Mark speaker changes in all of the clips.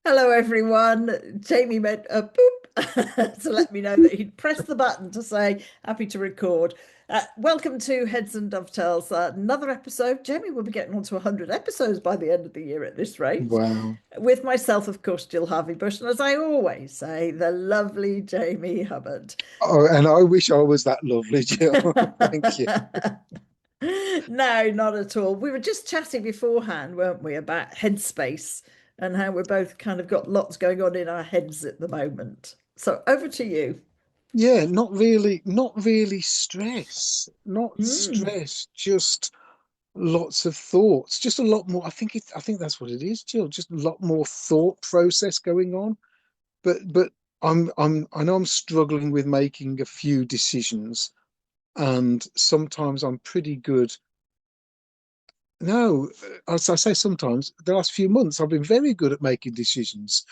Speaker 1: Hello, everyone. Jamie meant a boop to let me know that he'd pressed the button to say happy to record. Welcome to Heads and Dovetails, another episode. Jamie will be getting on to 100 episodes by the end of the year at this rate.
Speaker 2: Wow.
Speaker 1: With myself, of course, Jill Harvey-Bush, and as I always say, the lovely Jamie Hubbard.
Speaker 2: Oh, and I wish I was that lovely, Jill. Thank you.
Speaker 1: No, not at all. We were just chatting beforehand, weren't we, about headspace and how we're both kind of got lots going on in our heads at the moment. So over to you.
Speaker 2: Yeah, not really stress. Not
Speaker 1: Mm.
Speaker 2: stress, just lots of thoughts. Just a lot more. I think that's what it is, Jill. Just a lot more thought process going on. But I know I'm struggling with making a few decisions, and sometimes I'm pretty good. No, as I say, sometimes the last few months I've been very good at making decisions.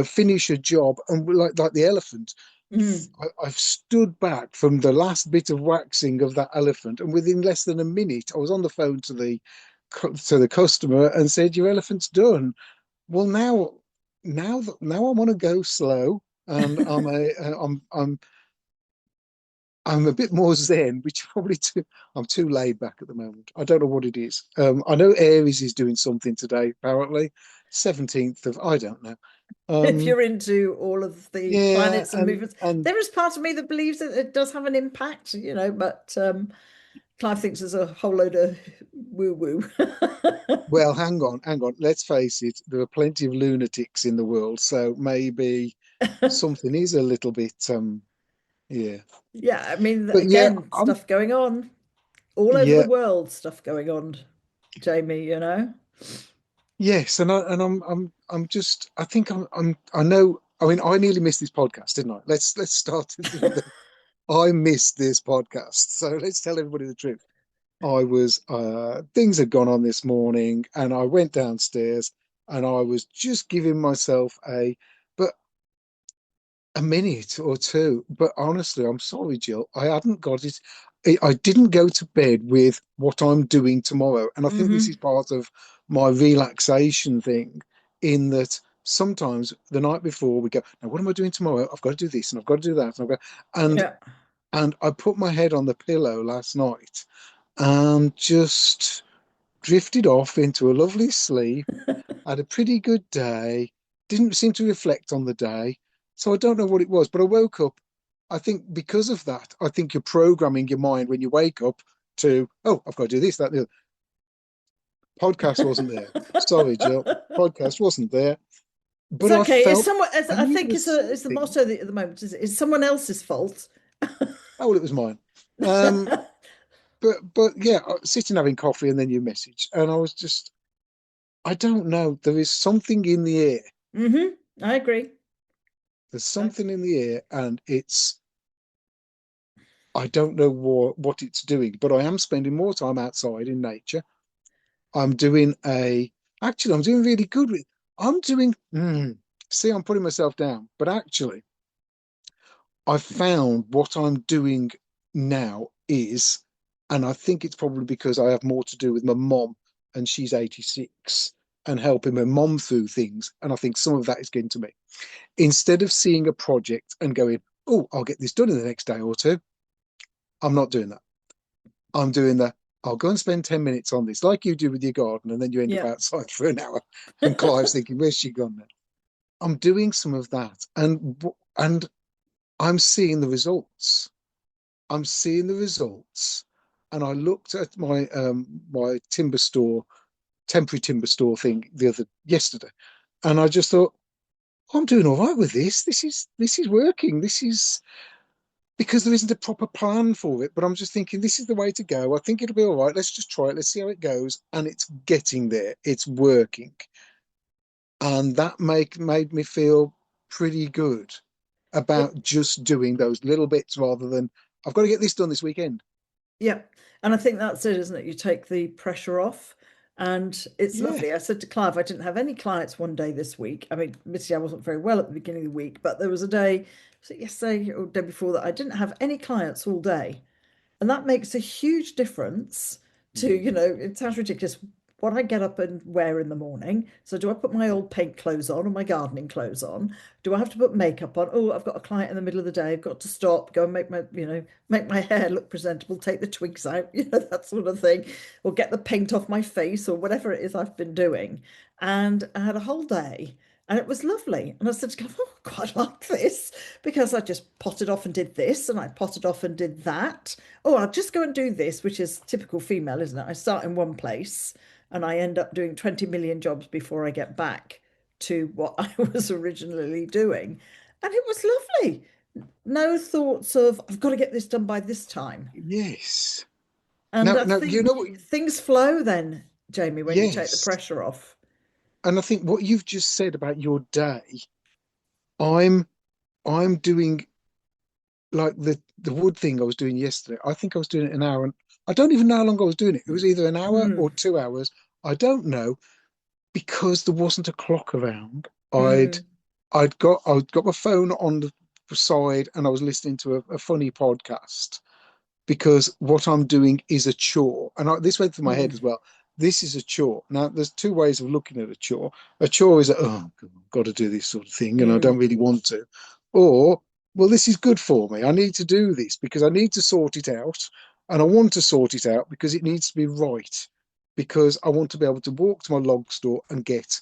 Speaker 2: Finish a job and like the elephant.
Speaker 1: Mm.
Speaker 2: I've stood back from the last bit of waxing of that elephant, and within less than a minute, I was on the phone to the customer and said, "Your elephant's done." Well, now I want to go slow, and I'm a bit more zen, which probably I'm too laid back at the moment. I don't know what it is. I know Aries is doing something today, apparently. 17th of, I don't know.
Speaker 1: If
Speaker 2: Um,
Speaker 1: you're into all of the
Speaker 2: yeah,
Speaker 1: planets and
Speaker 2: and
Speaker 1: movements,
Speaker 2: and
Speaker 1: there is part of me that believes that it does have an impact, but Clive thinks there's a whole load of woo-woo.
Speaker 2: well, hang on. Let's face it, there are plenty of lunatics in the world, so maybe something is a little bit yeah.
Speaker 1: Yeah, I mean,
Speaker 2: But yeah,
Speaker 1: again, stuff going on all over the
Speaker 2: yeah,
Speaker 1: world, stuff going on, Jamie.
Speaker 2: yes, and I'm just I think I know. I mean, I nearly missed this podcast, didn't I? Let's start with the I missed this podcast. So let's tell everybody the truth. I was things had gone on this morning and I went downstairs and I was just giving myself but a minute or two. But honestly, I'm sorry, Jill. I hadn't got it. I didn't go to bed with what I'm doing tomorrow. And I think this is
Speaker 1: Hmm.
Speaker 2: part of my relaxation thing, in that sometimes the night before we go, now what am I doing tomorrow? I've got to do this and I've got to do that. And
Speaker 1: Yeah.
Speaker 2: and I put my head on the pillow last night and just drifted off into a lovely sleep. Had a pretty good day. Didn't seem to reflect on the day. So I don't know what it was, but I woke up. I think because of that, I think you're programming your mind when you wake up to, oh, I've got to do this, that, and the other. Podcast wasn't there. Sorry, Jill. Podcast wasn't there.
Speaker 1: It's
Speaker 2: But
Speaker 1: okay. I
Speaker 2: I knew there
Speaker 1: think
Speaker 2: was
Speaker 1: it's the
Speaker 2: something.
Speaker 1: motto at the moment is someone else's fault.
Speaker 2: Oh, well, it was mine. Um, but yeah, sitting having coffee and then you message. And I was just, I don't know. There is something in the air.
Speaker 1: I agree.
Speaker 2: There's
Speaker 1: I,
Speaker 2: something in the air, and I don't know what it's doing, but I am spending more time outside in nature. I'm doing actually, I'm doing really good with, I'm doing, see, I'm putting myself down, but actually, I found what I'm doing now is, and I think it's probably because I have more to do with my mom, and she's 86, and helping my mom through things. And I think some of that is getting to me. Instead of seeing a project and going, oh, I'll get this done in the next day or two, I'm not doing that. I'm doing the, I'll go and spend 10 minutes on this, like you do with your garden, and then you end up
Speaker 1: yeah.
Speaker 2: outside for an hour. And Clive's thinking, where's she gone now? I'm doing some of that, and I'm seeing the results. I'm seeing the results. And I looked at my timber store, temporary timber store thing yesterday, and I just thought, I'm doing all right with this. This is working. This is because there isn't a proper plan for it. But I'm just thinking this is the way to go. I think it'll be all right. Let's just try it. Let's see how it goes. And it's getting there. It's working. And that made me feel pretty good
Speaker 1: It,
Speaker 2: about just doing those little bits rather than I've got to get this done this weekend.
Speaker 1: yeah. And I think that's it, isn't it? You take the pressure off. And it's
Speaker 2: Yeah.
Speaker 1: lovely. I said to Clive, I didn't have any clients one day this week. I mean, admittedly, I wasn't very well at the beginning of the week, but there was a day, was it yesterday or the day before that, I didn't have any clients all day. And that makes a huge difference to,
Speaker 2: Mm.
Speaker 1: it sounds ridiculous. what I get up and wear in the morning. So do I put my old paint clothes on or my gardening clothes on? Do I have to put makeup on? Oh, I've got a client in the middle of the day. I've got to stop, go and make my, make my hair look presentable, take the twigs out, that sort of thing, or get the paint off my face or whatever it is I've been doing. And I had a whole day. And it was lovely. And I said to God, oh, I quite like this because I just potted off and did this and I potted off and did that. Oh, I'll just go and do this, which is typical female, isn't it? I start in one place and I end up doing 20 million jobs before I get back to what I was originally doing. And it was lovely. No thoughts of, I've got to get this done by this time.
Speaker 2: Yes.
Speaker 1: And
Speaker 2: Now,
Speaker 1: I
Speaker 2: now you know
Speaker 1: think
Speaker 2: what?
Speaker 1: things flow then, Jamie, when you take the
Speaker 2: Yes,
Speaker 1: pressure off.
Speaker 2: and I think what you've just said about your day, I'm I'm doing like the wood thing I was doing yesterday. I think I was doing it an hour, and I don't even know how long I was doing it. It was either an hour or
Speaker 1: Mm,
Speaker 2: 2 hours. I don't know because there wasn't a clock around. I'd
Speaker 1: mm,
Speaker 2: I'd got my phone on the side and I was listening to a funny podcast because what I'm doing is a chore. And this went through my head
Speaker 1: mm,
Speaker 2: as well. This is a chore. Now, there's two ways of looking at a chore. A chore is, oh, I've got to do this sort of thing, and I don't
Speaker 1: mm.
Speaker 2: really want to. Or, well, this is good for me. I need to do this because I need to sort it out. And I want to sort it out because it needs to be right. Because I want to be able to walk to my log store and get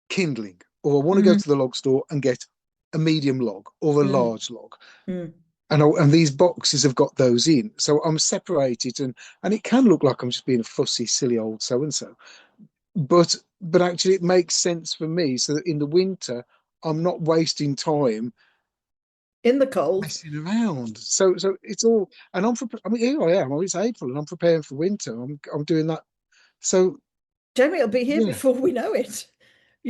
Speaker 2: kindling. Or I want to go
Speaker 1: Mm,
Speaker 2: to the log store and get a medium log or a
Speaker 1: mm,
Speaker 2: large log,
Speaker 1: mm.
Speaker 2: and these boxes have got those in, so I'm separated, and it can look like I'm just being a fussy silly old so and so, but actually it makes sense for me so that in the winter I'm not wasting time
Speaker 1: In the cold.
Speaker 2: messing around. So it's all, and I mean, here I am, it's April and I'm preparing for winter. I'm doing that. So
Speaker 1: Jamie will be here
Speaker 2: yeah.
Speaker 1: before we know it.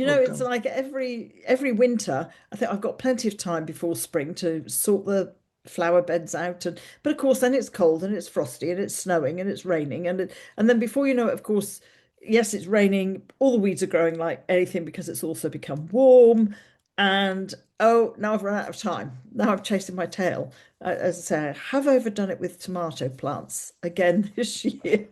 Speaker 2: Oh
Speaker 1: It's
Speaker 2: God.
Speaker 1: like every winter, I think I've got plenty of time before spring to sort the flower beds out but of course then it's cold and it's frosty and it's snowing and it's raining and then before you know it, of course, yes, it's raining, all the weeds are growing like anything because it's also become warm and oh, now I've run out of time. Now I'm chasing my tail. As I say, I have overdone it with tomato plants again this year.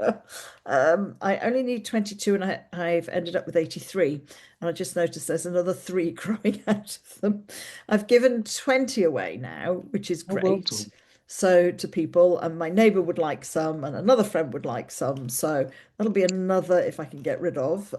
Speaker 1: I only need 22 and I've ended up with 83. And I just noticed there's another three growing out of them. I've given 20 away now, which is
Speaker 2: Oh, well
Speaker 1: great.
Speaker 2: done.
Speaker 1: So to people, and my neighbour would like some, and another friend would like some. So that'll be another if I can get rid of.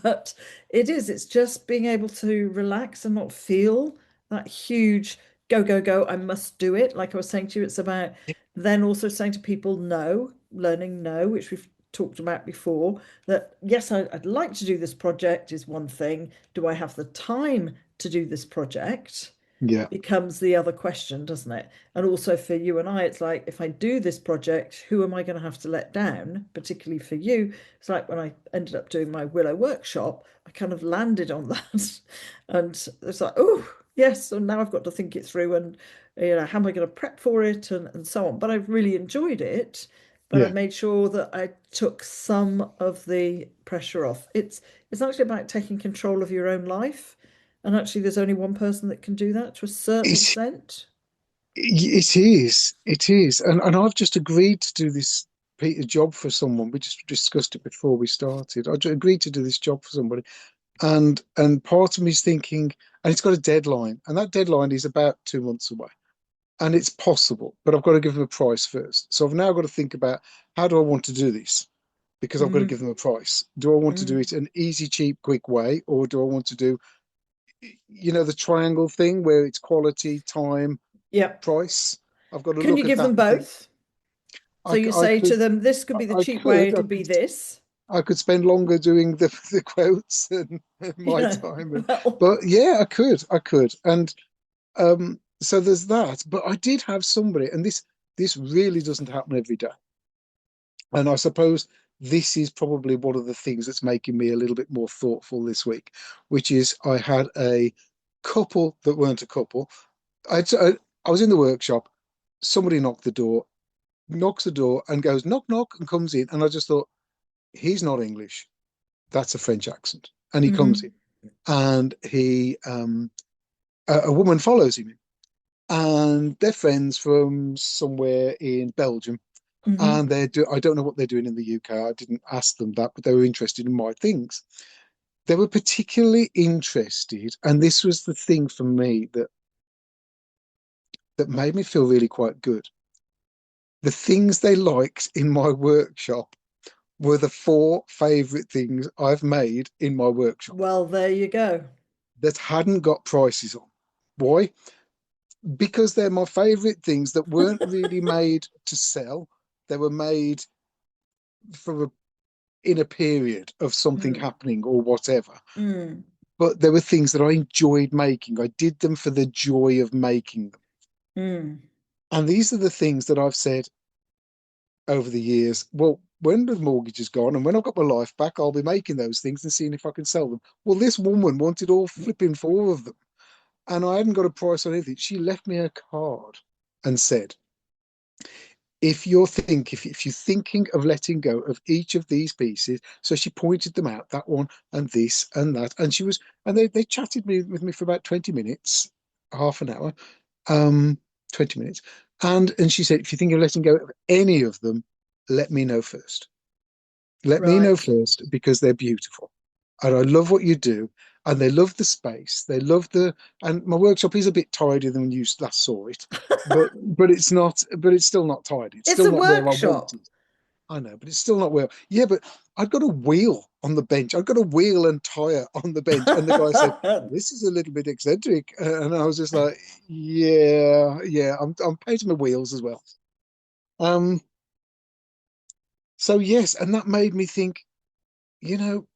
Speaker 1: But it's just being able to relax and not feel that huge go, go, go. I must do it. Like I was saying to you, it's about then also saying to people no, learning no, which we've talked about before, that yes, I'd like to do this project is one thing. Do I have the time to do this project?
Speaker 2: Yeah.
Speaker 1: Becomes the other question, doesn't it? And also for you and I, it's like if I do this project, who am I going to have to let down? Particularly for you, it's like when I ended up doing my Willow workshop, I kind of landed on that, and it's like, oh yes, so now I've got to think it through, and how am I going to prep for it, and so on. But I've really enjoyed it. But I
Speaker 2: Yeah.
Speaker 1: made sure that I took some of the pressure off. It's actually about taking control of your own life. And actually, there's only one person that can do that to a certain
Speaker 2: It
Speaker 1: extent.
Speaker 2: it is. It is. And I've just agreed to do this job for someone. We just discussed it before we started. I just agreed to do this job for somebody. And part of me is thinking, and it's got a deadline, and that deadline is about 2 months away. And it's possible, but I've got to give them a price first. So I've now got to think about how do I want to do this? Because I've got to give
Speaker 1: Mm,
Speaker 2: them a price. Do I want to do
Speaker 1: mm.
Speaker 2: it an easy, cheap, quick way, or do I want to do, the triangle thing where it's quality, time,
Speaker 1: Yeah.
Speaker 2: price? I've got to
Speaker 1: Can you
Speaker 2: look at
Speaker 1: give
Speaker 2: that
Speaker 1: them
Speaker 2: and think,
Speaker 1: both? So you
Speaker 2: I
Speaker 1: say to
Speaker 2: could,
Speaker 1: them, this could be the
Speaker 2: I
Speaker 1: cheap way,
Speaker 2: could, I
Speaker 1: it'll be
Speaker 2: could,
Speaker 1: this.
Speaker 2: I could spend longer doing the quotes than
Speaker 1: You
Speaker 2: my
Speaker 1: know,
Speaker 2: time.
Speaker 1: well,
Speaker 2: But yeah, I could. And so there's that. But I did have somebody, and this really doesn't happen every day. And I suppose this is probably one of the things that's making me a little bit more thoughtful this week, which is I had a couple that weren't a couple. I was in the workshop, somebody knocks the door and goes knock knock and comes in, and I just thought he's not English, that's a French accent, and he comes in,
Speaker 1: mhm.
Speaker 2: and a woman follows him in, and they're friends from somewhere in Belgium,
Speaker 1: Hmm.
Speaker 2: And I don't know what they're doing in the UK. I didn't ask them that, but they were interested in my things. They were particularly interested, and this was the thing for me that made me feel really quite good. The things they liked in my workshop were the four favorite things I've made in my workshop
Speaker 1: Well, there you go.
Speaker 2: that hadn't got prices on. Why? Because they're my favorite things that weren't really made to sell. They were made for in a period of something
Speaker 1: Mm,
Speaker 2: happening or whatever.
Speaker 1: mm,
Speaker 2: But there were things that I enjoyed making. I did them for the joy of making them.
Speaker 1: mm.
Speaker 2: And these are the things that I've said over the years. Well, when the mortgage is gone and when I've got my life back, I'll be making those things and seeing if I can sell them. Well, this woman wanted all flipping four of them, and I hadn't got a price on anything. She left me a card and said, if you're thinking of letting go of each of these pieces, so she pointed them out, that one and this and that, and she was, and they chatted with me for about 20 minutes, half an hour, um 20 minutes, and she said, if you think of letting go of any of them, let me know first. Let me know
Speaker 1: Right.
Speaker 2: first, because they're beautiful and I love what you do, and they love the space, they love the, and my workshop is a bit tidier than when you last saw it, but it's not, but it's still not tidy, it's
Speaker 1: It's
Speaker 2: still
Speaker 1: a
Speaker 2: not where I want
Speaker 1: workshop.
Speaker 2: it. I know, but it's still not where. Yeah, but I've got a wheel on the bench. I've got a wheel and tire on the bench. And the guy said, "This is a little bit eccentric." And I was just like, "Yeah, yeah. I'm painting my wheels as well." Um. So yes, and that made me think. You know,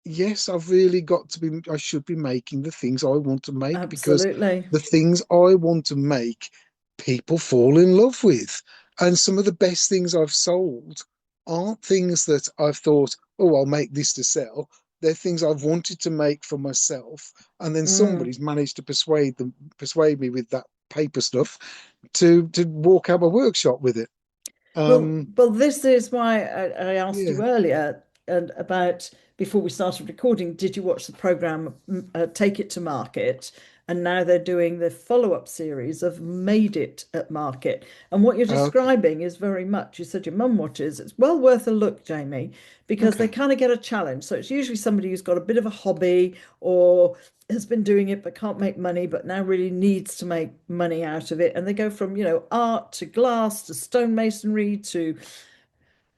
Speaker 2: yes, I've really got to be, I should be making the things I want to make, because
Speaker 1: Absolutely.
Speaker 2: the things I want to make, people fall in love with. And some of the best things I've sold aren't things that I've thought, oh, I'll make this to sell. They're things I've wanted to make for myself. And then
Speaker 1: Mm.
Speaker 2: somebody's managed to persuade me with that paper stuff to walk out my workshop with it. Um,
Speaker 1: Well, this is why I asked
Speaker 2: yeah.
Speaker 1: you earlier and about before we started recording, did you watch the program Take It to Market? And now they're doing the follow-up series of Made It at Market. And what you're
Speaker 2: Okay.
Speaker 1: describing is very much, you said your mum watches. It's well worth a look, Jamie, because they
Speaker 2: Okay.
Speaker 1: kind of get a challenge. So it's usually somebody who's got a bit of a hobby or has been doing it but can't make money, but now really needs to make money out of it. And they go from, art to glass to stonemasonry to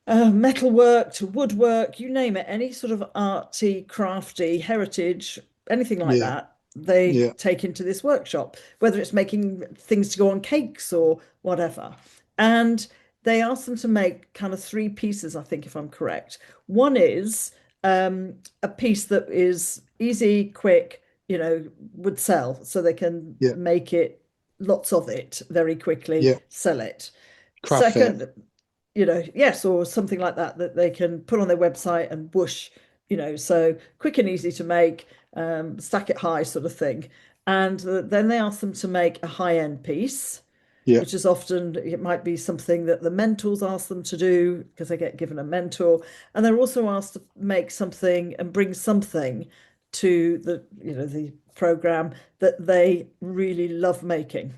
Speaker 1: metalwork to woodwork, you name it, any sort of arty, crafty, heritage, anything like
Speaker 2: Yeah.
Speaker 1: that, they
Speaker 2: Yeah.
Speaker 1: take into this workshop, whether it's making things to go on cakes or whatever. And they ask them to make kind of three pieces, I think, if I'm correct. One is a piece that is easy, quick, would sell, so they can
Speaker 2: Yeah.
Speaker 1: make it, lots of it very quickly,
Speaker 2: Yeah.
Speaker 1: sell it.
Speaker 2: Craft fair.
Speaker 1: Second, yes, or something like that that they can put on their website and whoosh, so quick and easy to make, stack it high sort of thing. And then they ask them to make a high-end piece,
Speaker 2: Yeah.
Speaker 1: which is often, it might be something that the mentors ask them to do because they get given a mentor. And they're also asked to make something and bring something to the program that they really love making.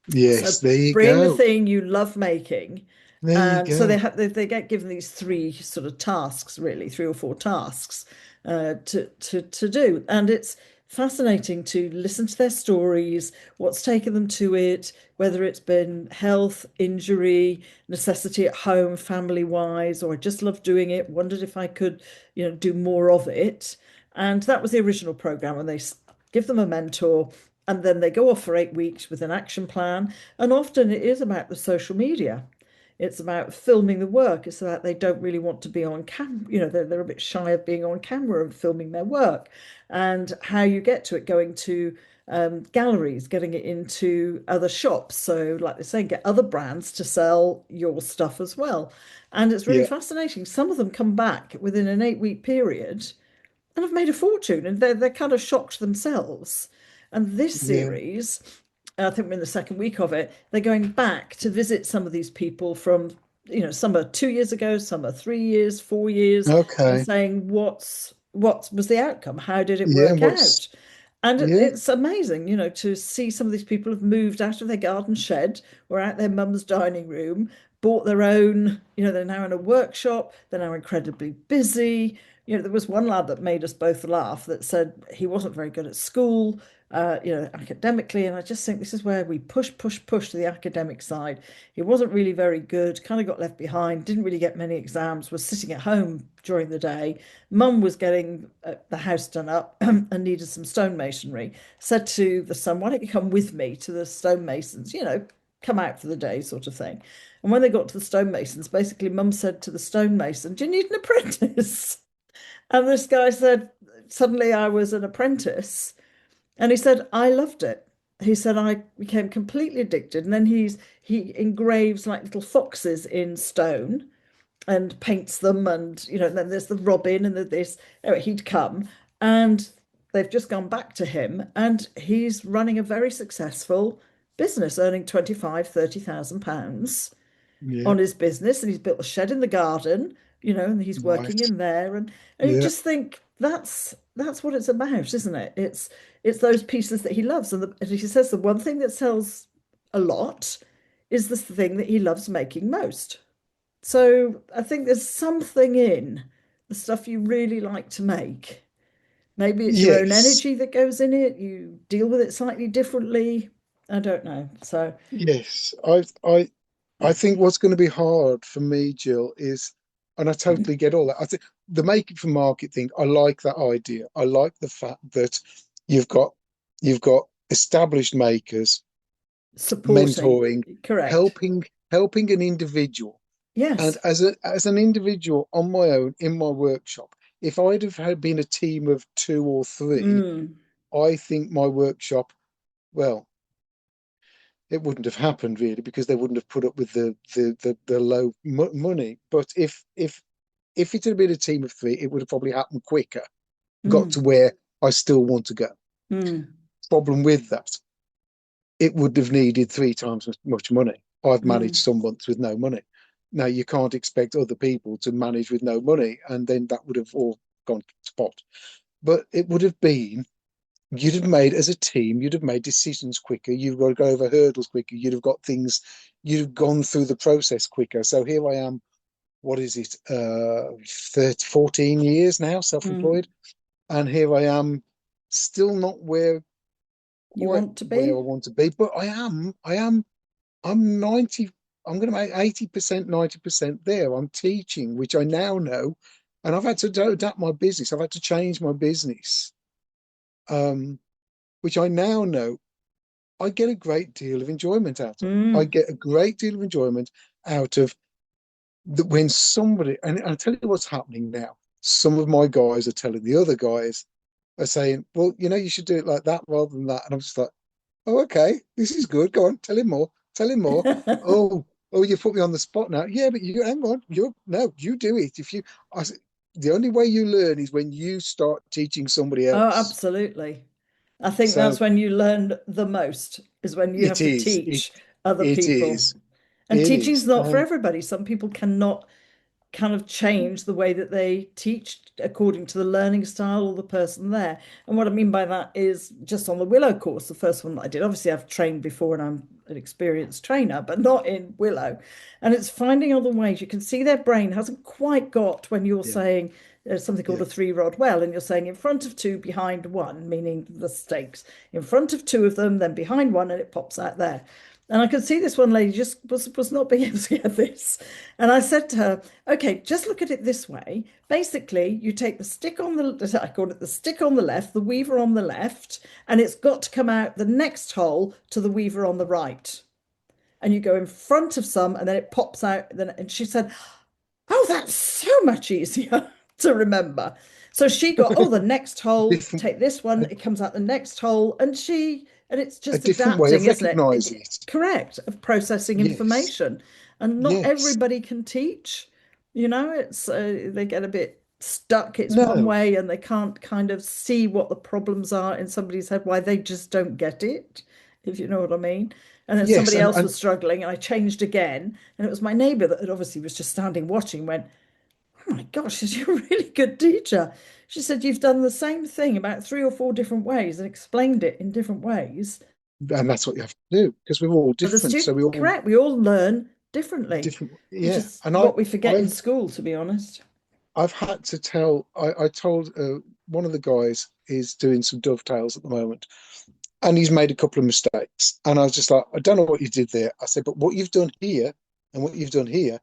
Speaker 2: Yes,
Speaker 1: So
Speaker 2: there you
Speaker 1: bring the
Speaker 2: go.
Speaker 1: thing you love making.
Speaker 2: There you
Speaker 1: And so
Speaker 2: go.
Speaker 1: they get given these three sort of tasks, really, three or four tasks to do. And it's fascinating to listen to their stories, what's taken them to it, whether it's been health, injury, necessity at home, family wise, or I just love doing it, wondered if I could, do more of it. And that was the original program. And they give them a mentor, and then they go off for 8 weeks with an action plan. And often it is about the social media. It's about filming the work. It's about they don't really want to be on camera. They're a bit shy of being on camera and filming their work. And how you get to it, going to galleries, getting it into other shops. So, like they say, get other brands to sell your stuff as well. And it's really
Speaker 2: Yeah.
Speaker 1: fascinating. Some of them come back within an 8 week period and have made a fortune, and they're kind of shocked themselves. And this
Speaker 2: Yeah.
Speaker 1: series, I think we're in the second week of it, they're going back to visit some of these people from, some are 2 years ago, some are 3 years, 4 years, and
Speaker 2: Okay.
Speaker 1: saying what was the outcome? How did it
Speaker 2: Yeah.
Speaker 1: work out? And
Speaker 2: Yeah.
Speaker 1: it's amazing, to see some of these people have moved out of their garden shed or out their mum's dining room, bought their own, they're now in a workshop, they're now incredibly busy. There was one lad that made us both laugh that said he wasn't very good at school, academically. And I just think this is where we push to the academic side. He wasn't really very good, kind of got left behind, didn't really get many exams, was sitting at home during the day. Mum was getting the house done up and needed some stonemasonry. Said to the son, why don't you come with me to the stonemasons, come out for the day sort of thing. And when they got to the stonemasons, basically Mum said to the stonemason, do you need an apprentice? And this guy said, suddenly I was an apprentice. And he said, I loved it. He said, I became completely addicted. And then he engraves like little foxes in stone and paints them. And, and then there's the robin and this. Anyway, he'd come and they've just gone back to him and he's running a very successful business, earning 25, 30,000 pounds
Speaker 2: Yeah.
Speaker 1: on his business, and he's built a shed in the garden, and he's working
Speaker 2: Right.
Speaker 1: in there, and you
Speaker 2: Yeah.
Speaker 1: just think that's what it's about, isn't it? It's those pieces that he loves, and he says the one thing that sells a lot is the thing that he loves making most. So I think there's something in the stuff you really like to make. Maybe it's your own
Speaker 2: Yes.
Speaker 1: energy that goes in it. You deal with it slightly differently. I don't know. So,
Speaker 2: Yes. I think what's going to be hard for me, Jill, is, and I totally get all that. I think the make it for market thing, I like that idea. I like the fact that you've got you've got established makers
Speaker 1: supporting,
Speaker 2: mentoring,
Speaker 1: correct.
Speaker 2: helping an individual. And
Speaker 1: Yes.
Speaker 2: as an individual on my own in my workshop, if I'd have had been a team of two or three,
Speaker 1: Mm,
Speaker 2: I think my workshop, well, it wouldn't have happened really because they wouldn't have put up with the low money. But if it had been a team of three, it would have probably happened quicker. Got to
Speaker 1: mm,
Speaker 2: where I still want to go.
Speaker 1: mm,
Speaker 2: Problem with that, it would have needed three times as much money. I've managed
Speaker 1: mm,
Speaker 2: some months with no money. Now you can't expect other people to manage with no money, and then that would have all gone to pot. But it would have been, you'd have made as a team, you'd have made decisions quicker, you've got to go over hurdles quicker, you'd have got things, you'd have gone through the process quicker. So here I am, what is it, 30, 14 years now,
Speaker 1: mm.
Speaker 2: self-employed, and here I am, still not where
Speaker 1: You
Speaker 2: quite
Speaker 1: want to
Speaker 2: where I
Speaker 1: be?
Speaker 2: want to be, but I'm 90, I'm going to make 80%, 90% there. I'm teaching, which I now know, and I've had to adapt my business. I've had to change my business, um, which I now know I get a great deal of enjoyment out of. I
Speaker 1: Mm.
Speaker 2: get a great deal of enjoyment out of when somebody, and I'll tell you what's happening now. Some of my guys are telling the other guys, are saying, well, you should do it like that rather than that. And I'm just like, oh, okay, this is good. Go on, tell him more. Tell him more. Oh, oh, you put me on the spot now. Yeah, but you hang on. You no, you do it. If you, the only way you learn is when you start teaching somebody
Speaker 1: Oh,
Speaker 2: else.
Speaker 1: absolutely. I think that's
Speaker 2: So
Speaker 1: when you learn the most, is when you have
Speaker 2: it
Speaker 1: to
Speaker 2: is.
Speaker 1: teach other
Speaker 2: It
Speaker 1: people.
Speaker 2: is.
Speaker 1: And
Speaker 2: It
Speaker 1: teaching's
Speaker 2: is.
Speaker 1: not for everybody. Some people cannot kind of change the way that they teach according to the learning style or the person there. And what I mean by that is just on the Willow course, the first one that I did. Obviously, I've trained before and I'm an experienced trainer, but not in Willow. And it's finding other ways. You can see their brain hasn't quite got when you're
Speaker 2: Yeah.
Speaker 1: saying there's something called a
Speaker 2: Yes.
Speaker 1: three-rod well, and you're saying in front of two, behind one, meaning the stakes. In front of two of them, then behind one, and it pops out there. And I could see this one lady just was not being able to get this. And I said to her, okay, just look at it this way. Basically, you take the stick on the, I call it the stick on the left, the weaver on the left, and it's got to come out the next hole to the weaver on the right. And you go in front of some, and then it pops out. And she said, oh, that's so much easier to remember. So she got, oh, the next hole,
Speaker 2: Different,
Speaker 1: take this one,
Speaker 2: a,
Speaker 1: it comes out the next hole. And it's
Speaker 2: a
Speaker 1: just
Speaker 2: different way
Speaker 1: adapting,
Speaker 2: of
Speaker 1: isn't it?
Speaker 2: recognizing it.
Speaker 1: Correct, of processing
Speaker 2: Yes.
Speaker 1: information. And not
Speaker 2: Yes.
Speaker 1: everybody can teach, it's, they get a bit stuck. It's one
Speaker 2: No.
Speaker 1: way and they can't kind of see what the problems are in somebody's head, why they just don't get it, if you know what I mean. And then
Speaker 2: Yes.
Speaker 1: somebody
Speaker 2: And
Speaker 1: else
Speaker 2: and
Speaker 1: was struggling and I changed again. And it was my neighbour that had obviously was just standing watching, went, oh my gosh, you're a really good teacher. She said, you've done the same thing about three or four different ways and explained it in different ways.
Speaker 2: and that's what you have to do because we're all
Speaker 1: But the
Speaker 2: different. So
Speaker 1: student,
Speaker 2: we all,
Speaker 1: correct, we all learn differently,
Speaker 2: different.
Speaker 1: which
Speaker 2: Yeah,
Speaker 1: is
Speaker 2: and
Speaker 1: what we forget in
Speaker 2: I've
Speaker 1: school, to be honest.
Speaker 2: I've had to tell. I told one of the guys is doing some dovetails at the moment, and he's made a couple of mistakes. And I was just like, I don't know what you did there. I said, but what you've done here and what you've done here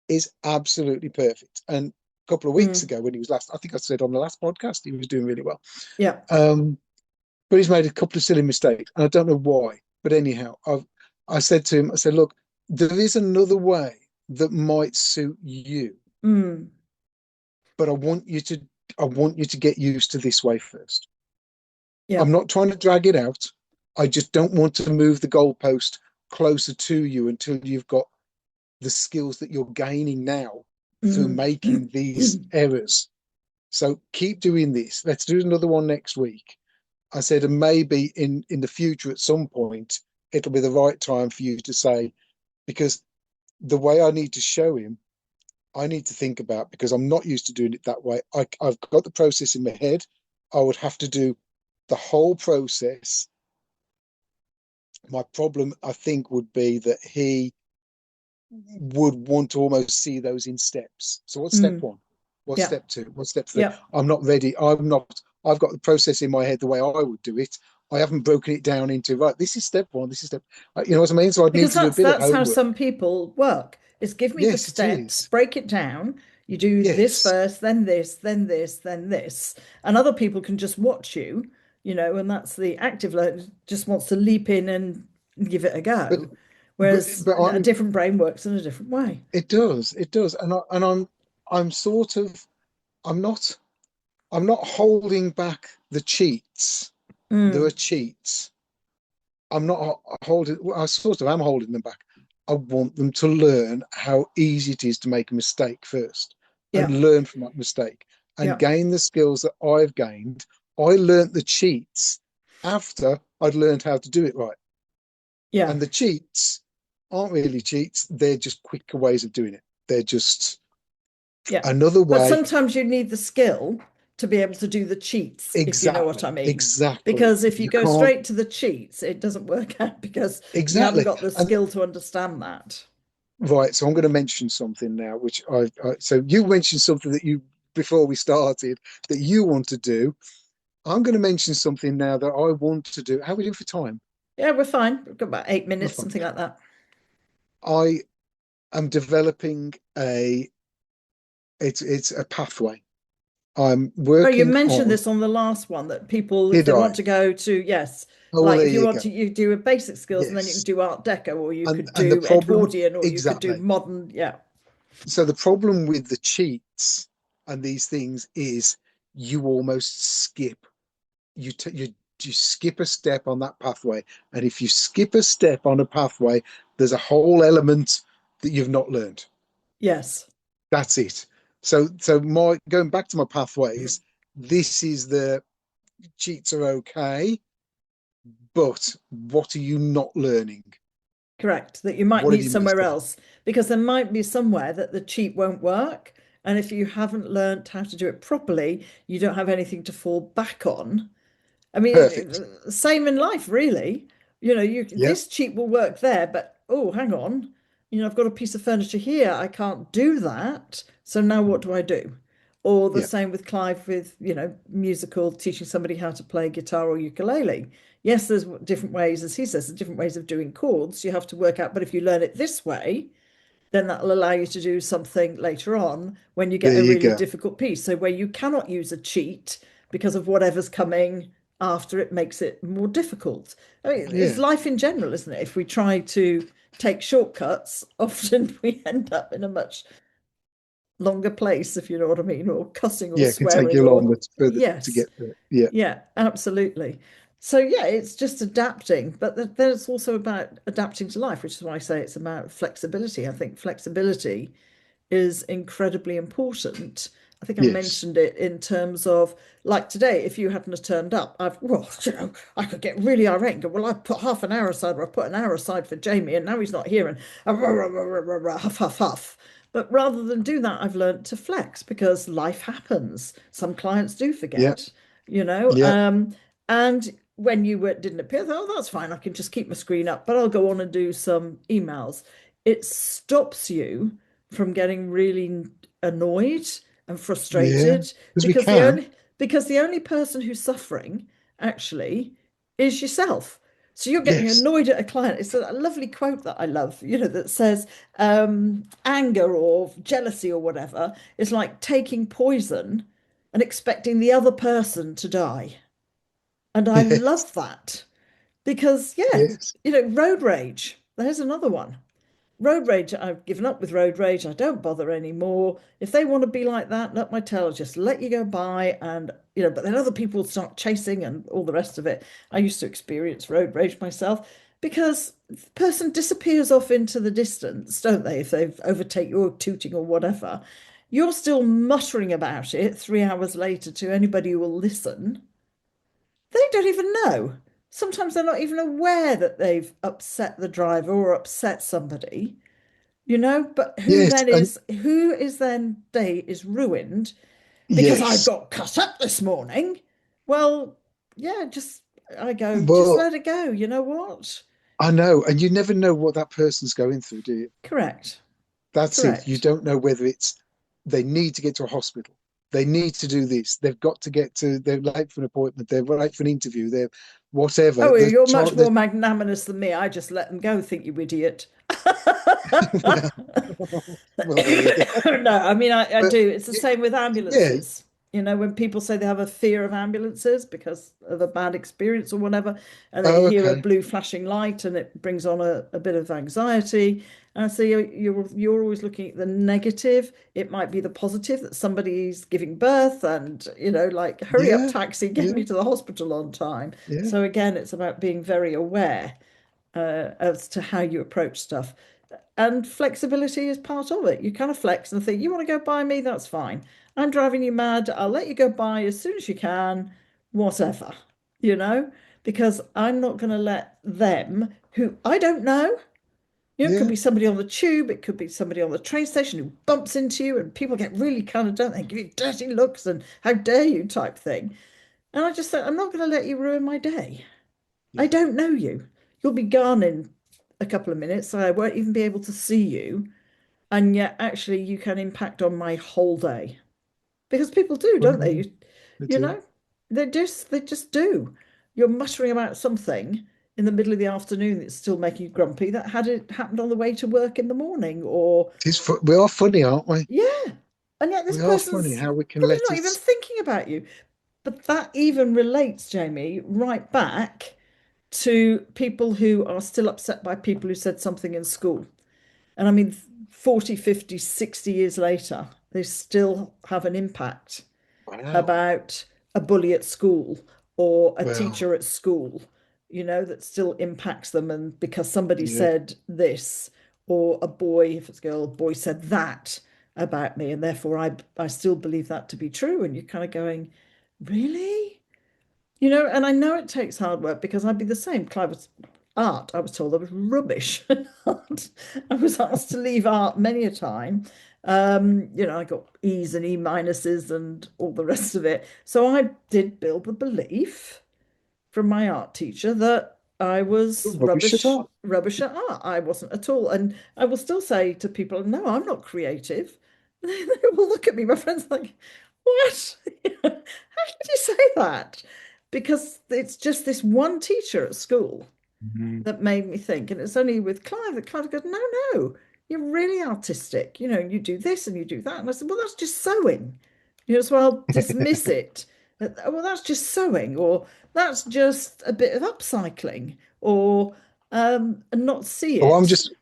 Speaker 2: is absolutely perfect. And a couple of weeks
Speaker 1: Mm,
Speaker 2: ago, when he was last, I think I said on the last podcast, he was doing really well.
Speaker 1: yeah.
Speaker 2: Um, but he's made a couple of silly mistakes, and I don't know why. But anyhow, I said to him, I said, look, there is another way that might suit you,
Speaker 1: Mm,
Speaker 2: but I want you to get used to this way first.
Speaker 1: yeah.
Speaker 2: I'm not trying to drag it out. I just don't want to move the goalpost closer to you until you've got the skills that you're gaining now through
Speaker 1: Mm.
Speaker 2: making these errors. So keep doing this. Let's do another one next week. I said, and maybe in the future at some point, it'll be the right time for you to say, because the way I need to show him, I need to think about because I'm not used to doing it that way. I've got the process in my head. I would have to do the whole process. My problem, I think, would be that he would want to almost see those in steps. So what's step
Speaker 1: Mm,
Speaker 2: one? What's
Speaker 1: yeah.
Speaker 2: step two? What's step three?
Speaker 1: Yeah.
Speaker 2: I'm not ready. I'm not. I've got the process in my head the way I would do it. I haven't broken it down into right. This is step one. This is step. You know what I mean? So I'd need
Speaker 1: Because
Speaker 2: to do a bit of
Speaker 1: that's how
Speaker 2: homework.
Speaker 1: some people work. Is give me the
Speaker 2: Yes, it
Speaker 1: steps,
Speaker 2: is.
Speaker 1: break it down. You do this
Speaker 2: Yes,
Speaker 1: first, then this, then this, then this. And other people can just watch you, and that's the active learner just wants to leap in and give it a
Speaker 2: but
Speaker 1: go.
Speaker 2: but
Speaker 1: Whereas
Speaker 2: but
Speaker 1: a
Speaker 2: I'm.
Speaker 1: different brain works in a different way.
Speaker 2: It does, I'm sort of. I'm not. I'm not holding back the cheats. There are
Speaker 1: Mm,
Speaker 2: cheats. I'm not holding, well, I sort of am holding them back. I want them to learn how easy it is to make a mistake first
Speaker 1: yeah,
Speaker 2: and learn from that mistake and
Speaker 1: yeah,
Speaker 2: gain the skills that I've gained. I learnt the cheats after I'd learned how to do it right.
Speaker 1: yeah.
Speaker 2: And the cheats aren't really cheats, they're just quicker ways of doing it. They're just
Speaker 1: Yeah.
Speaker 2: another
Speaker 1: But
Speaker 2: way.
Speaker 1: sometimes you need the skill to be able to do the cheats, if you know what I
Speaker 2: Exactly,
Speaker 1: mean.
Speaker 2: exactly.
Speaker 1: Because if you
Speaker 2: You
Speaker 1: go
Speaker 2: can't,
Speaker 1: straight to the cheats, it doesn't work out because you haven't
Speaker 2: exactly.
Speaker 1: got the
Speaker 2: And
Speaker 1: skill to understand that.
Speaker 2: right, so I'm going to mention something now, which so you mentioned something that you before we started that you want to do. I'm going to mention something now that I want to do. How are we doing for time?
Speaker 1: Yeah, we're fine. We've got about eight
Speaker 2: We're
Speaker 1: minutes,
Speaker 2: fine.
Speaker 1: something like that.
Speaker 2: I am developing a it's a pathway. I'm
Speaker 1: Oh, you
Speaker 2: working
Speaker 1: mentioned
Speaker 2: on.
Speaker 1: this on the last one that people, if
Speaker 2: Did
Speaker 1: they want
Speaker 2: I?
Speaker 1: to go to, yes,
Speaker 2: Oh well,
Speaker 1: like
Speaker 2: there
Speaker 1: if you
Speaker 2: you
Speaker 1: want
Speaker 2: go.
Speaker 1: to, you do a basic skills and then you can
Speaker 2: Yes,
Speaker 1: do Art Deco or you could
Speaker 2: and the
Speaker 1: do
Speaker 2: problem
Speaker 1: Edwardian or you could do
Speaker 2: exactly.
Speaker 1: modern. Yeah.
Speaker 2: So the problem with the cheats and these things is you almost skip you skip a step on that pathway, and if you skip a step on a pathway, there's a whole element that you've not learned.
Speaker 1: Yes.
Speaker 2: That's it. So my going back to my pathways, this is the cheats are okay, but what are you not learning?
Speaker 1: Correct, that you might
Speaker 2: What have
Speaker 1: need
Speaker 2: you
Speaker 1: somewhere
Speaker 2: missed out?
Speaker 1: else because there might be somewhere that the cheat won't work. And if you haven't learned how to do it properly, you don't have anything to fall back on. I mean,
Speaker 2: Perfect.
Speaker 1: same in life, really. You
Speaker 2: Yeah,
Speaker 1: this cheat will work there, but oh, hang on. I've got a piece of furniture here. I can't do that. So now what do I do? Or the
Speaker 2: yeah,
Speaker 1: same with Clive with, musical, teaching somebody how to play guitar or ukulele. Yes, there's different ways, as he says, there's different ways of doing chords. You have to work out, but if you learn it this way, then that'll allow you to do something later on when you get
Speaker 2: there
Speaker 1: a
Speaker 2: you
Speaker 1: really
Speaker 2: go.
Speaker 1: difficult piece. So where you cannot use a cheat because of whatever's coming after it makes it more difficult. I mean, it's
Speaker 2: Yeah,
Speaker 1: life in general, isn't it? If we try to take shortcuts, often we end up in a much longer place, if you know what I mean, or cussing or
Speaker 2: yeah, it can take
Speaker 1: swearing
Speaker 2: you
Speaker 1: or
Speaker 2: longer further to
Speaker 1: yes.
Speaker 2: get there. Yeah,
Speaker 1: Yeah, absolutely. So yeah, it's just adapting, but there's also about adapting to life, which is why I say it's about flexibility. I think flexibility is incredibly important. I think I
Speaker 2: yes,
Speaker 1: mentioned it in terms of like today, if you hadn't have turned up, I could get really irate and go, well, I put half an hour aside, or I put an hour aside for Jamie, and now he's not here, and huff, huff, huff. But rather than do that, I've learned to flex because life happens. Some clients do
Speaker 2: yeah,
Speaker 1: forget, you know.
Speaker 2: yeah,
Speaker 1: And when you didn't appear, oh, that's fine. I can just keep my screen up, but I'll go on and do some emails. it stops you from getting really annoyed and
Speaker 2: Yeah,
Speaker 1: frustrated
Speaker 2: because we
Speaker 1: because the
Speaker 2: can.
Speaker 1: only because the only person who's suffering actually is yourself. So you're getting
Speaker 2: Yes,
Speaker 1: annoyed at a client. It's a lovely quote that I love, that says anger or jealousy or whatever is like taking poison and expecting the other person to die. And I
Speaker 2: yes,
Speaker 1: love that because, yeah,
Speaker 2: yes,
Speaker 1: road rage. There's another one. Road rage, I've given up with road rage. I don't bother anymore. If they want to be like that, up my tail, I'll just let you go by. And, but then other people start chasing and all the rest of it. I used to experience road rage myself because the person disappears off into the distance, don't they? If they've overtake you or tooting or whatever, you're still muttering about it 3 hours later to anybody who will listen. They don't even know. Sometimes they're not even aware that they've upset the driver or upset somebody, but who
Speaker 2: yes,
Speaker 1: then
Speaker 2: and
Speaker 1: is who is then day is ruined because I
Speaker 2: yes.
Speaker 1: got cut up this morning. Well, yeah, just
Speaker 2: Well,
Speaker 1: let it go. You know what?
Speaker 2: I know, and you never know what that person's going through, do you?
Speaker 1: Correct.
Speaker 2: That's it. You
Speaker 1: Correct.
Speaker 2: don't know whether it's they need to get to a hospital. They need to do this. They've got to get to, they're late for an appointment. They're late for an interview. They're whatever.
Speaker 1: Oh, well,
Speaker 2: The
Speaker 1: you're much
Speaker 2: child,
Speaker 1: more magnanimous than me. I just let them go, think you idiot.
Speaker 2: well, well, there you go.
Speaker 1: No, I mean, I
Speaker 2: But
Speaker 1: do. It's the
Speaker 2: y-
Speaker 1: same with
Speaker 2: yeah,
Speaker 1: ambulances. When people say they have a fear of ambulances because of a bad experience or whatever, and they
Speaker 2: oh,
Speaker 1: hear a
Speaker 2: okay.
Speaker 1: blue flashing light and it brings on a bit of anxiety. And so you're always looking at the negative. It might be the positive that somebody's giving birth and, like, hurry up,
Speaker 2: Yeah,
Speaker 1: taxi, get
Speaker 2: yeah,
Speaker 1: me to the hospital on time.
Speaker 2: yeah,
Speaker 1: So again, it's about being very aware as to how you approach stuff. And flexibility is part of it. You kind of flex and think, you want to go by me? That's fine. I'm driving you mad. I'll let you go by as soon as you can, whatever, you know, because I'm not going to let them, who I don't know, it could
Speaker 2: yeah.
Speaker 1: be somebody on the tube, it could be somebody on the train station who bumps into you, and people get really kind of, don't they, give you dirty looks and how dare you type thing. And I just said, I'm not going to let you ruin my day. I
Speaker 2: Yeah.
Speaker 1: don't know you. You'll be gone in a couple of minutes, so I won't even be able to see you. And yet, actually, you can impact on my whole day because people do,
Speaker 2: Well,
Speaker 1: don't they? You,
Speaker 2: I
Speaker 1: you
Speaker 2: do.
Speaker 1: know, they just do. You're muttering about something in the middle of the afternoon that's still making you grumpy that had it happened on the way to work in the morning, or
Speaker 2: We are funny, aren't we?
Speaker 1: yeah, and yet this
Speaker 2: We are funny
Speaker 1: person's
Speaker 2: how we can
Speaker 1: probably
Speaker 2: let
Speaker 1: not
Speaker 2: it.
Speaker 1: even thinking about you. But that even relates, Jamie, right back to people who are still upset by people who said something in school. And I mean, 40, 50, 60 years later, they still have an impact
Speaker 2: Wow.
Speaker 1: about a bully at school or a
Speaker 2: Well,
Speaker 1: teacher at school, that still impacts them. And because somebody
Speaker 2: yeah.
Speaker 1: said this, or a boy, if it's a girl, a boy said that about me, and therefore I still believe that to be true. And you're kind of going, really? And I know it takes hard work because I'd be the same. Clive was art. I was told I was rubbish. I was asked to leave art many a time. I got E's and E minuses and all the rest of it. So I did build the belief from my art teacher that I was
Speaker 2: Rubbish at all.
Speaker 1: rubbish at art. I wasn't at all. And I will still say to people, no, I'm not creative. They will look at me, my friends, like, what? How did you say that? Because it's just this one teacher at school
Speaker 2: Mm.
Speaker 1: that made me think. And it's only with Clive that Clive goes, no, no, you're really artistic. You do this and you do that. And I said, well, that's just sewing. So I'll dismiss it. Well, that's just sewing, or that's just a bit of upcycling, or and not see it.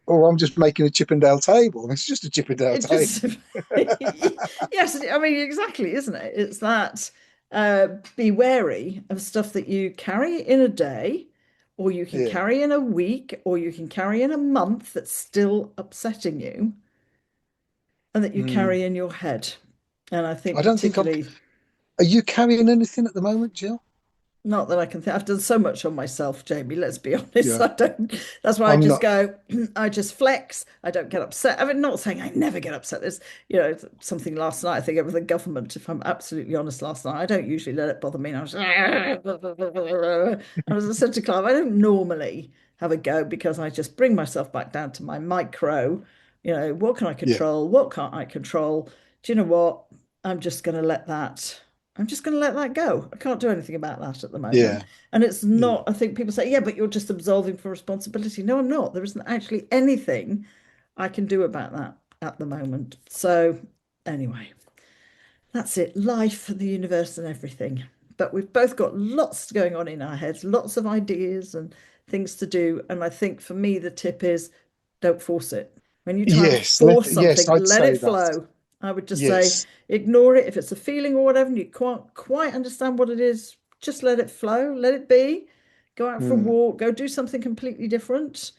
Speaker 2: Or I'm just making a Chippendale table. It's just a Chippendale
Speaker 1: It
Speaker 2: table.
Speaker 1: just, yes, I mean, exactly, isn't it? It's that be wary of stuff that you carry in a day, or you can
Speaker 2: Yeah.
Speaker 1: carry in a week, or you can carry in a month that's still upsetting you, and that you
Speaker 2: Mm.
Speaker 1: carry in your head. And I think
Speaker 2: I don't think I'm.
Speaker 1: particularly,
Speaker 2: Are you carrying anything at the moment, Jill?
Speaker 1: not that I can think, I've done so much on myself, Jamie, let's be honest.
Speaker 2: Yeah.
Speaker 1: I don't, that's why I
Speaker 2: I'm
Speaker 1: just
Speaker 2: not.
Speaker 1: go, I just flex. I don't get upset. I mean, not saying I never get upset. There's, something last night, I think, over the government, if I'm absolutely honest, last night, I don't usually let it bother me. And I was, And as I said to Clive, I don't normally have a go because I just bring myself back down to my micro. What can I
Speaker 2: Yeah,
Speaker 1: control? What can't I control? Do you know what? I'm just going to let that. I'm just going to let that go. I can't do anything about that at the moment.
Speaker 2: yeah,
Speaker 1: And it's
Speaker 2: yeah,
Speaker 1: not, I think people say, yeah, but you're just absolving from responsibility. No, I'm not. There isn't actually anything I can do about that at the moment. So, anyway, that's it. Life, the universe, and everything. But we've both got lots going on in our heads, lots of ideas and things to do. And I think for me, the tip is don't force it. When you try and force
Speaker 2: yes,
Speaker 1: something,
Speaker 2: I'd
Speaker 1: let
Speaker 2: say
Speaker 1: it
Speaker 2: that.
Speaker 1: flow. I would just say
Speaker 2: Yes.
Speaker 1: ignore it. If it's a feeling or whatever, and you can't quite understand what it is, just let it flow, let it be. Go out for a
Speaker 2: Mm.
Speaker 1: walk, go do something completely different.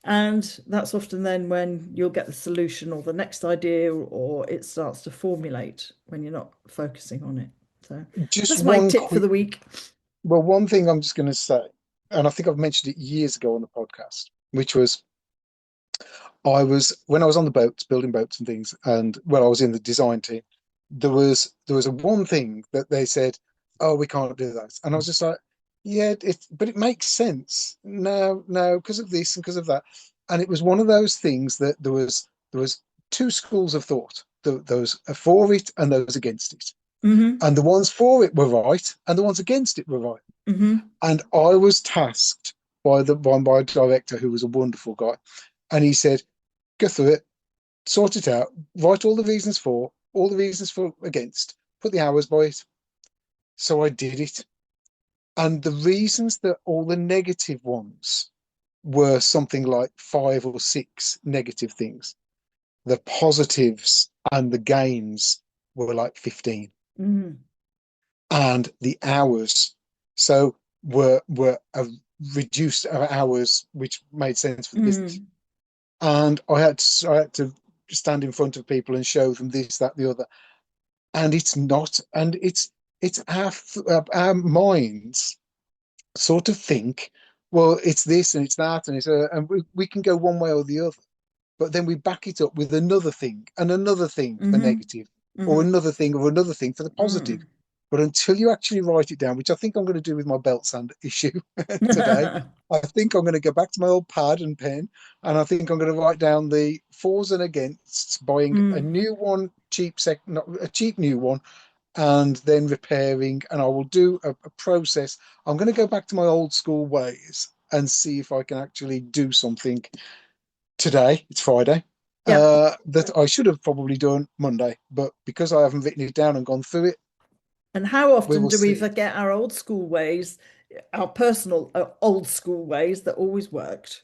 Speaker 1: And that's often then when you'll get the solution or the next idea, or it starts to formulate when you're not focusing on it. So
Speaker 2: Just
Speaker 1: that's my
Speaker 2: one
Speaker 1: tip for
Speaker 2: quick,
Speaker 1: the week.
Speaker 2: well, one thing I'm just going to say, and I think I've mentioned it years ago on the podcast, which was when I was on the boats, building boats and things, and well, I was in the design team. There was a one thing that they said, "Oh, we can't do that," and I was just like, "Yeah, but it makes sense. No, no, because of this and because of that." And it was one of those things that there was two schools of thought. Those for it and those against it.
Speaker 1: Hmm.
Speaker 2: And the ones for it were right, and the ones against it were right.
Speaker 1: Hmm.
Speaker 2: And I was tasked by my director, who was a wonderful guy, and he said, "Go through it, sort it out, write all the reasons for, all the reasons for against, put the hours by it." So I did it. And the reasons that all the negative ones were something like five or six negative things. The positives and the gains were like 15.
Speaker 1: Hmm.
Speaker 2: And the hours so were a reduced hours, which made sense for the business.
Speaker 1: Hmm.
Speaker 2: And I had to stand in front of people and show them this, that, the other. And it's not, and it's our minds sort of think, well, it's this and it's that, and we can go one way or the other. But then we back it up with another thing and another thing for
Speaker 1: Hmm.
Speaker 2: negative, or
Speaker 1: Hmm.
Speaker 2: another thing or another thing for the positive.
Speaker 1: Hmm.
Speaker 2: But until you actually write it down, which I think I'm going to do with my belt sand issue today, I think I'm going to go back to my old pad and pen, and I think I'm going to write down the fors and against buying a
Speaker 1: Mm.
Speaker 2: new one, not a cheap new one, and then repairing. And I will do a process. I'm going to go back to my old school ways and see if I can actually do something today. It's Friday.
Speaker 1: Yep.
Speaker 2: That I should have probably done Monday, but because I haven't written it down and gone through it,
Speaker 1: And how
Speaker 2: we
Speaker 1: often
Speaker 2: will
Speaker 1: do we
Speaker 2: see.
Speaker 1: forget our old school ways, our personal old school ways that always worked?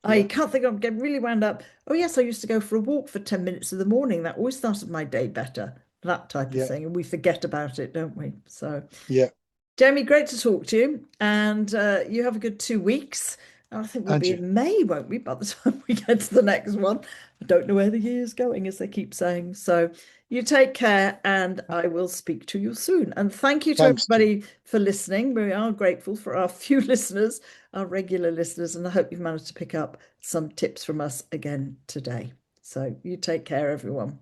Speaker 1: I
Speaker 2: Yeah,
Speaker 1: can't think I'm getting really wound up. Oh, yes, I used to go for a walk for 10 minutes in the morning. That always started my day better, that type of
Speaker 2: yeah,
Speaker 1: thing. And we forget about it, don't we? So,
Speaker 2: yeah.
Speaker 1: Jamie, great to talk to you. And you have a good 2 weeks. And I think we'll
Speaker 2: And
Speaker 1: be
Speaker 2: you.
Speaker 1: in May, won't we, by the time we get to the next one? I don't know where the year's going, as they keep saying. So you take care, and I will speak to you soon. And thank you to
Speaker 2: Thanks, Jim.
Speaker 1: everybody for listening. We are grateful for our few listeners, our regular listeners, and I hope you've managed to pick up some tips from us again today. So you take care, everyone.